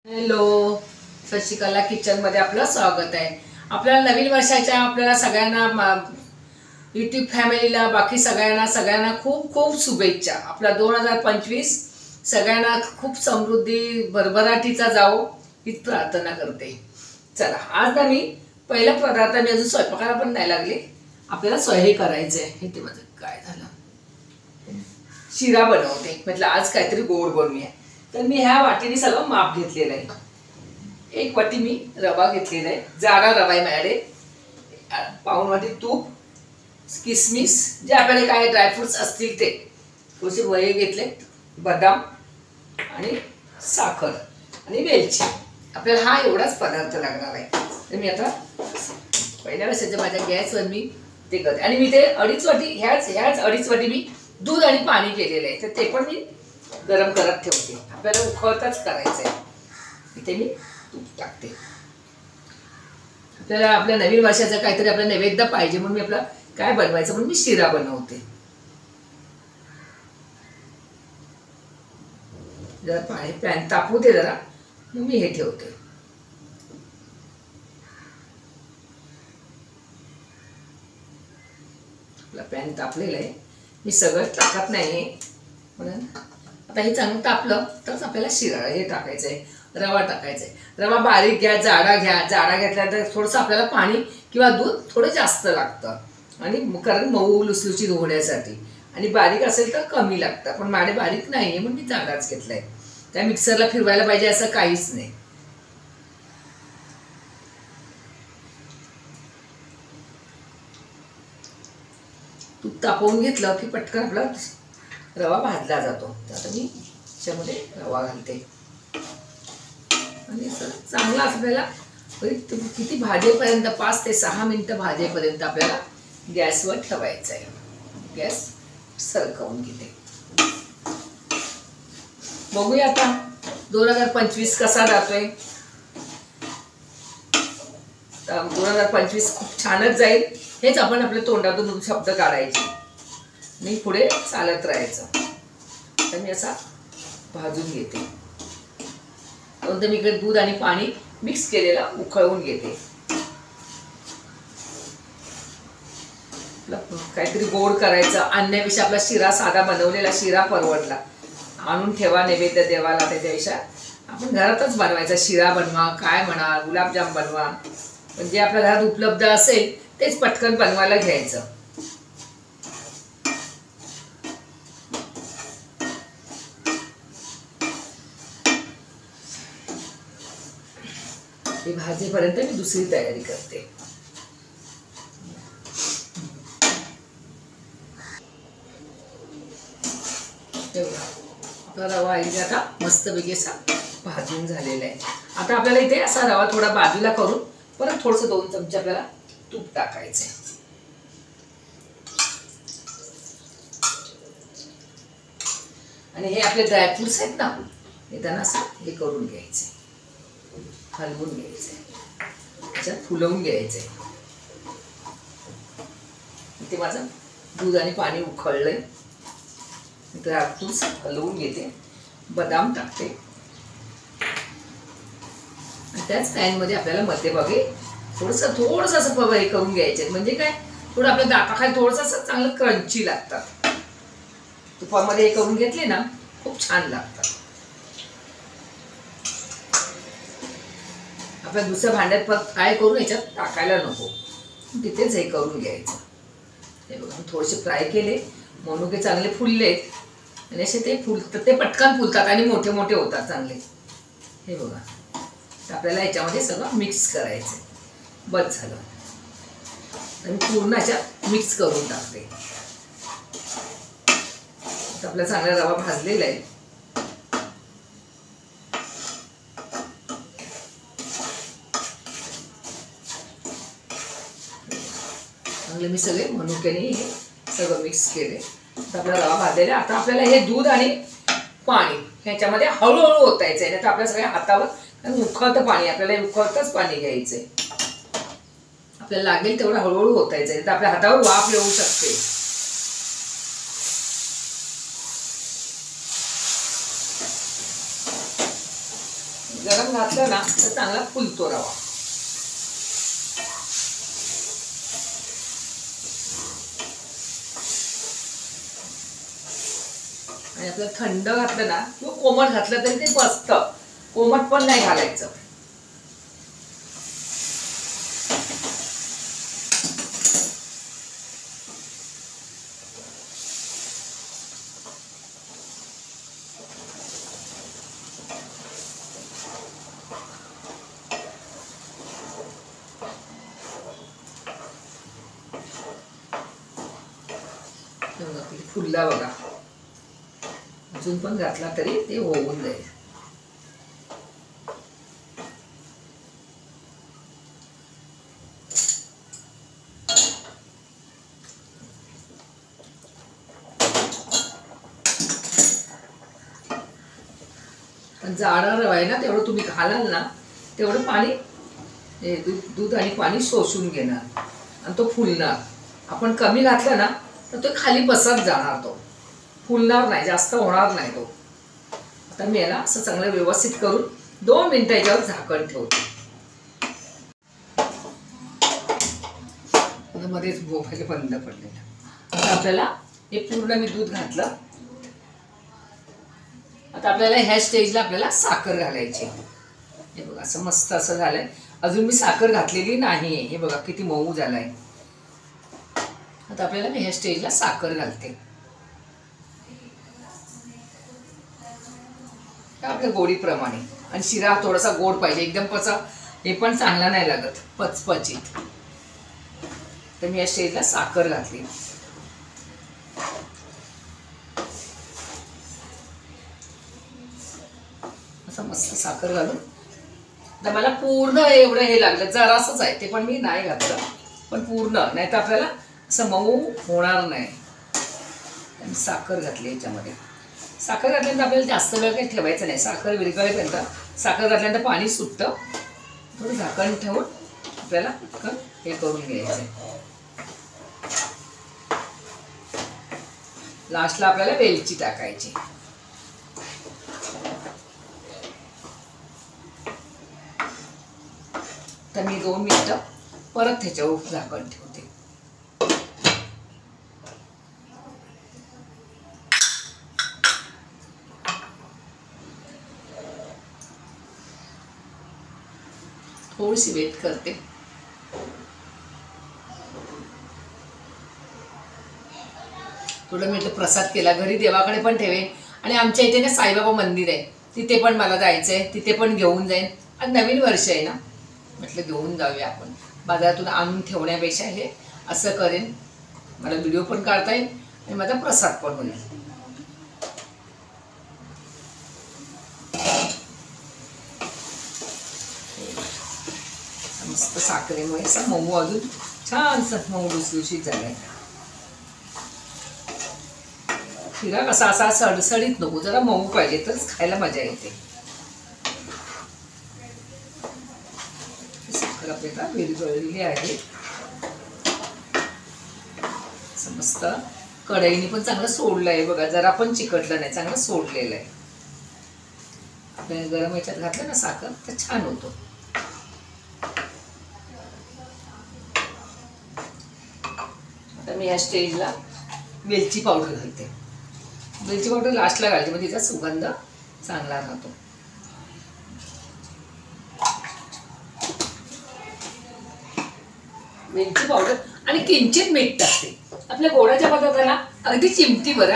Hello, Shashikala kitchen मध्ये आपलं स्वागत आहे। आपल्याला नवीन वर्षाच्या आपल्याला सगळ्यांना यूट्यूब फॅमिलीला बाकी सगळ्यांना खूप खूप शुभेच्छा। आपला 2025 सगळ्यांना खूप समृद्धी भरभराटीचा जावो ही प्रार्थना करते। चला, आज ना मी पहिला पदार्थ मी अजून स्वयंपाकाला पण नाही लागले, आपल्याला स्वयंपाक करायचे आहे। हे ते माझं काय झालं, शिरा बनवते। म्हटलं आज काहीतरी गोड बनवूया। तर मी ह्या वाटीने सगळं माप घेतलेलं आहे। एक वाटी मी रवा घेतलेला आहे, जाडा रवा आहे माझ्याकडे। पाऊण वाटी तूप, किसमिस, जे आपल्याला काय ड्रायफ्रुट्स असतील ते थोडेसे वये घेतले, बदाम आणि साखर आणि वेलची। आपल्याला हा एवढाच पदार्थ लागणार आहे। तर मी आता पहिल्या वर्षाच्या माझ्या गॅसवर मी ते करते आणि मी ते अडीच वाटी ह्याच अडीच वाटी मी दूध आणि पाणी केलेलं आहे। तर ते पण मी गरम करत ठेवते, आपल्याला उकळताच करायचं आहे। इथे मी तूप टाकते। आपल्याला आपल्या नवीन वर्षाचं काहीतरी आपलं नैवेद्य पाहिजे म्हणून मी आपलं काय बनवायचं म्हणून मी शिरा बनवते। जरा पाणी पॅन तापू दे जरा, मग मी हे ठेवते। आपला पॅन तापलेला आहे, मी सगळं टाकत नाही म्हणून आता हे चांगलं तापलं तरच आपल्याला शिरा हे टाकायचं आहे, रवा टाकायचा आहे। रवा बारीक घ्या, जाडा घ्या। जाडा घेतल्यानंतर थोडंसं आपल्याला पाणी किंवा दूध थोडं जास्त लागतं आणि कारण मऊ लुसलुशीत होण्यासाठी, आणि बारीक असेल तर कमी लागतं। पण माझे बारीक नाही आहे म्हणून मी जाडाच घेतला आहे। त्या मिक्सरला फिरवायला पाहिजे असं काहीच नाही। तूप तापवून घेतलं की पटकन आपला रवा भाजला जातो। तर आता मी त्याच्यामध्ये रवा घालते आणि चांगला आपल्याला किती भाजेपर्यंत 5 ते 6 मिनिटं भाजेपर्यंत आपल्याला गॅसवर ठेवायचं आहे। गॅस सरकवून घेते। बघूया आता 2025 कसा जातोय। 2025 खूप छानच जाईल, हेच आपण आपल्या तोंडातून शब्द काढायचे आणि पुढे चालत राहायचं। तर मी असा भाजून घेते। नंतर मी इकडे दूध आणि पाणी मिक्स केलेला उकळवून घेते। काहीतरी गोड करायचं आणण्यापेक्षा आपला शिरा साधा बनवलेला शिरा परवडला। आणून ठेवा नैवेद्य देवाला, त्याच्यापेक्षा आपण घरातच बनवायचा। शिरा बनवा, काय म्हणा, गुलाबजाम बनवा, पण जे आपल्या घरात उपलब्ध असेल तेच पटकन बनवायला घ्यायचं। हे भाजीपर्यंत मी दुसरी तयारी करते। आपला रवा इथे आता मस्तपैकी असा भाजून झालेला आहे। आता आपल्याला इथे असा रवा थोडा बाजूला करून परत थोडंसं 2 चमचे आपल्याला तूप टाकायचं आहे आणि हे आपले ड्रायफ्रुट्स आहेत ना, हे त्यांना असं हे करून घ्यायचे, हलवून घ्यायचे, त्याच्यात फुलवून घ्यायचे। इथे माझं दूध आणि पाणी उकळलंय, ड्रायफ्रुट्स हलवून घेते, बदाम टाकते आणि त्याच पॅनमध्ये आपल्याला मध्यभागी थोडंसं असं हे करून घ्यायचे। म्हणजे काय, थोडं आपल्या दाताखाली थोडंसं असं चांगलं क्रंची लागतात। तुपामध्ये हे करून घेतले ना खूप छान लागतात। आपल्या दुसऱ्या भांड्यात परत फ्राय करून याच्यात टाकायला नको, तिथेच हे करून घ्यायचं। हे बघा, थोडेसे फ्राय केले, मनुके चांगले फुललेत आणि असे ते फुलतात, ते पटकन फुलतात आणि मोठे मोठे होतात चांगले। हे बघा, तर आपल्याला याच्यामध्ये सगळं मिक्स करायचं। बस झालं, आणि पूर्ण याच्यात मिक्स करून टाकते। आपला चांगला रवा भाजलेला आहे। चांगले मी सगळे मनुक्याने सगळं मिक्स केले। तर आपला रवा भाजलेला। आता आपल्याला हे दूध आणि पाणी ह्याच्यामध्ये हळूहळू ओतायचं आहे, नाही तर आपल्या सगळ्या हातावर, कारण उकळतं पाणी, आपल्याला उकळतच पाणी घ्यायचंय। आपल्याला लागेल तेवढं हळूहळू ओतायचं आहे, तर आपल्या हातावर वाफ येऊ शकते। गरम घातलं ना तर चांगला फुलतो रवा. आणि आपलं थंड घातलं ना किंवा कोमट घातलं तरी ते बसतं. कोमट पण नाही घालायचं. फुलला बघा. अजून पण घातला तरी ते होऊन जाईल. जाडा रवा आहे ना तेवढं तुम्ही घालाल ना तेवढं पाणी दूध आणि पाणी शोषून घेणार आणि तो फुलणार. आपण कमी घातलं ना तर तो खाली बसत जाणार, तो फुलणार नाही, जास्त होणार नाही तो. आता मी याला असं चांगलं व्यवस्थित करून 2 मिनिटं याच्यावर झाकण ठेवते. मध्येच मोबाईल बंद पडलेला. आता आपल्याला हे पूर्ण मी दूध घातलं. आता आपल्याला ह्या स्टेजला आपल्याला साखर घालायची. हे बघा असं मस्त असं झालंय. अजून मी साखर घातलेली नाहीये. हे बघा किती मऊ झालाय. आता आपल्याला मी ह्या स्टेजला साखर घालते. आपल्या गोडीप्रमाणे. आणि शिरा थोडासा गोड पाहिजे, एकदम पचा हे पण चांगला नाही लागत, पचपचीत. तर मी या स्टेजला साखर घातली. असं मस्त साखर घालून तर मला पूर्ण एवढं हे लागलं, जरासंच आहे ते पण मी नाही घातलं, पण पूर्ण नाही तर आपल्याला असं मऊ होणार नाही. साखर घातली याच्यामध्ये. साखर घातल्यानंतर आपल्याला जास्त वेळ काही ठेवायचं नाही. साखर विरघळेपर्यंत साखर घातल्यानंतर पाणी सुटतं. थोडं झाकण ठेवून आपल्याला हे करून घ्यायचं. लास्टला आपल्याला वेलची टाकायची. तर मी 2 मिनिटं परत त्याच्यावर झाकण ठेवते. थोडीशी वेट करते. थोडं मी इथे प्रसाद केला, घरी देवाकडे पण ठेवेन. आणि आमच्या इथे ना साईबाबा मंदिर आहे, तिथे पण मला जायचं आहे, तिथे पण घेऊन जाईन. आणि नवीन वर्ष आहे ना, म्हटलं घेऊन जाऊया आपण. बाजारातून आणून ठेवण्यापेक्षा हे असं करेन. मला व्हिडिओ पण काढता येईल आणि माझा प्रसाद पण होईल. मस्त साखरेमुळे असं मऊ, अजून छान मऊ लुसलुशीत झालाय. शिरा कसा असा सडसडीत नको, जरा मऊ पाहिजे, तरच खायला मजा येते. साखर आपल्याला विरघळलेली आहे. मस्त कढईने पण चांगलं सोडलं आहे बघा, जरा पण चिकटलं नाही, चांगलं सोडलेलं आहे. आपल्याला गरम याच्यात घातलं ना साखर तर छान होतो. आता मी या स्टेजला वेलची पावडर घालते. वेलची पावडर लास्टला घालते, म्हणजे तिचा सुगंध चांगला राहतो. वेलची पावडर आणि किंचित मीठ टाकते. आपल्या गोडाच्या पदार्थाला अगदी चिमटीभर,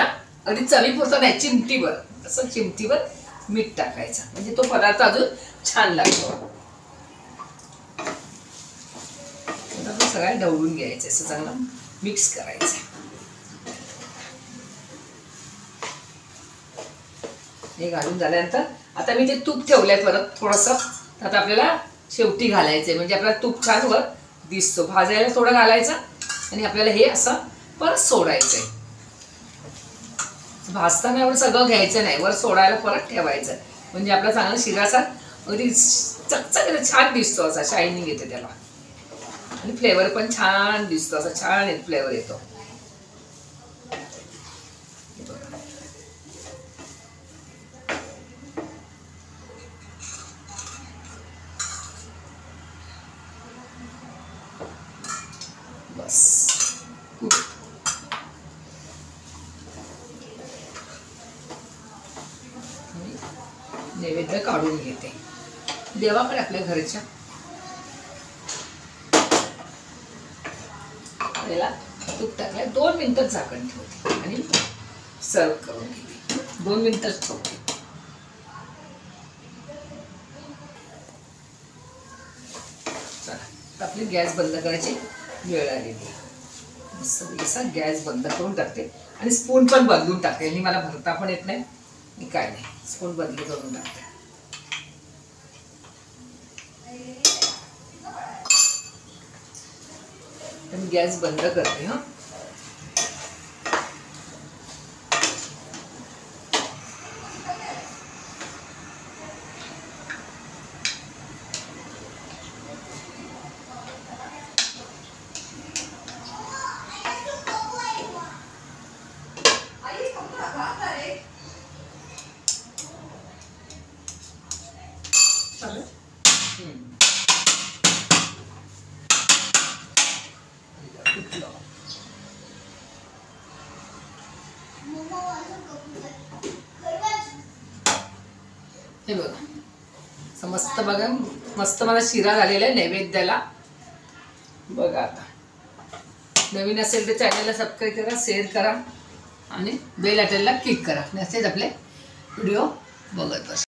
अगदी चवीपुरतं नाही, चिमटीभर, असं चिमटीभर मीठ टाकायचं, म्हणजे तो पदार्थ अजून छान लागतो. सगळ्या ढवळून घ्यायचं, असं चांगलं मिक्स करायचं. हे घालून झाल्यानंतर आता मी ते तूप ठेवलंय परत थोडंसं, आता आपल्याला शेवटी घालायचंय, म्हणजे आपल्याला तूप छान वर दिसतो. भाजायला थोडं घालायचं आणि आपल्याला हे असं परत सोडायचंय. भाजताना एवढं सगळं घ्यायचं नाही, वर सोडायला परत ठेवायचं, म्हणजे आपला चांगला शिराचा अगदी चकचक छान दिसतो, असा शायनिंग येते त्याला. आणि फ्लेवर पण छान दिसतो, असा छान फ्लेवर येतो. बस नैवेद्य काढून घेते देवाकडे आपल्या घरच्या. त्याला तूप टाकलं 2 मिनिटं झाकण ठेवते आणि सर्व करून घेते. 2 मिनिटच ठेवते. चला आपली गॅस बंद करायची वेळ आलेली. असा गॅस बंद करून टाकते आणि स्पून पण बदलून टाकते. आणि मला भरता पण येत नाही काय नाही. स्पून बदली करून टाकते. मी गॅस बंद करते. हा हे बघा मस्त बघा मस्त मला शिरा झालेला आहे नैवेद्याला. बघा आता नवीन असेल तर चॅनलला सबस्क्राईब करा, शेअर करा आणि बेल आयकॉनला क्लिक करा. नसेल आपले व्हिडिओ बघत बसा.